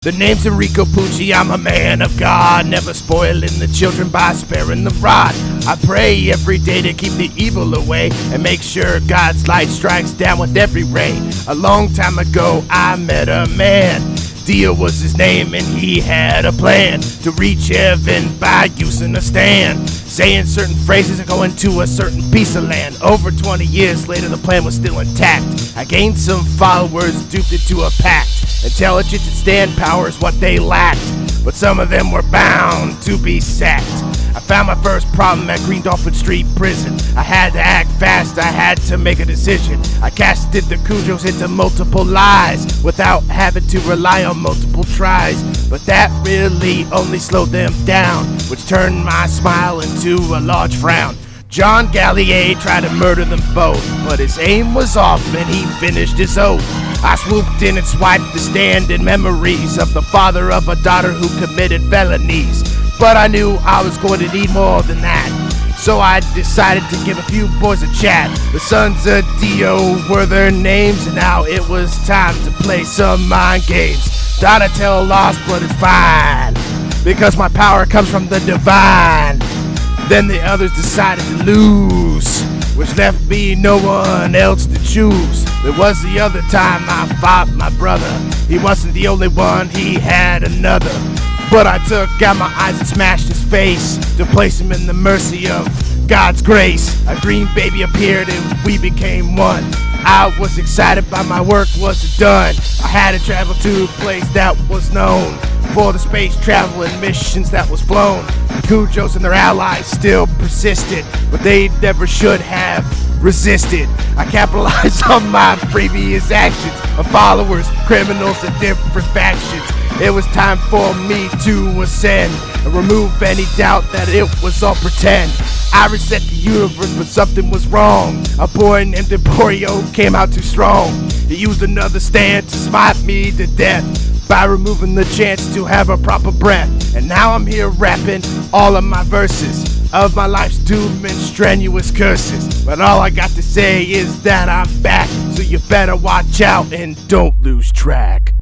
The name's Enrico Pucci, I'm a man of God, never spoiling the children by sparing the rod. I pray every day to keep the evil away and make sure God's light strikes down with every ray. A long time ago I met a man, Dio was his name, and he had a plan to reach heaven by using a stand, saying certain phrases and going to a certain piece of land. Over 20 years later the plan was still intact. I gained some followers, duped it to a pact. Intelligence and stand power is what they lacked, but some of them were bound to be sacked. I found my first problem at Green Dolphin Street Prison. I had to act fast, I had to make a decision. I casted the Kujos into multiple lies without having to rely on multiple tries, but that really only slowed them down, which turned my smile into a large frown. John Gallier tried to murder them both, but his aim was off and he finished his oath. I swooped in and swiped the stand in memories of the father of a daughter who committed felonies. But I knew I was going to need more than that, so I decided to give a few boys a chat. The sons of Dio were their names, and now it was time to play some mind games. Donatello lost, but it's fine, because my power comes from the divine. Then the others decided to lose, which left me no one else to choose. There was the other time I fought my brother. He wasn't the only one, he had another. But I took out my eyes and smashed his face to place him in the mercy of God's grace. A green baby appeared and we became one. I was excited, but my work wasn't done. I had to travel to a place that was known for the space travel and missions that was flown. The Kujos and their allies still persisted, but they never should have resisted. I capitalized on my previous actions of followers, criminals, and different factions. It was time for me to ascend and remove any doubt that it was all pretend. I reset the universe, but something was wrong. A boy named Emporio came out too strong. He used another stand to smite me to death by removing the chance to have a proper breath. And now I'm here rapping all of my verses of my life's doom and strenuous curses. But all I got to say is that I'm back, so you better watch out and don't lose track.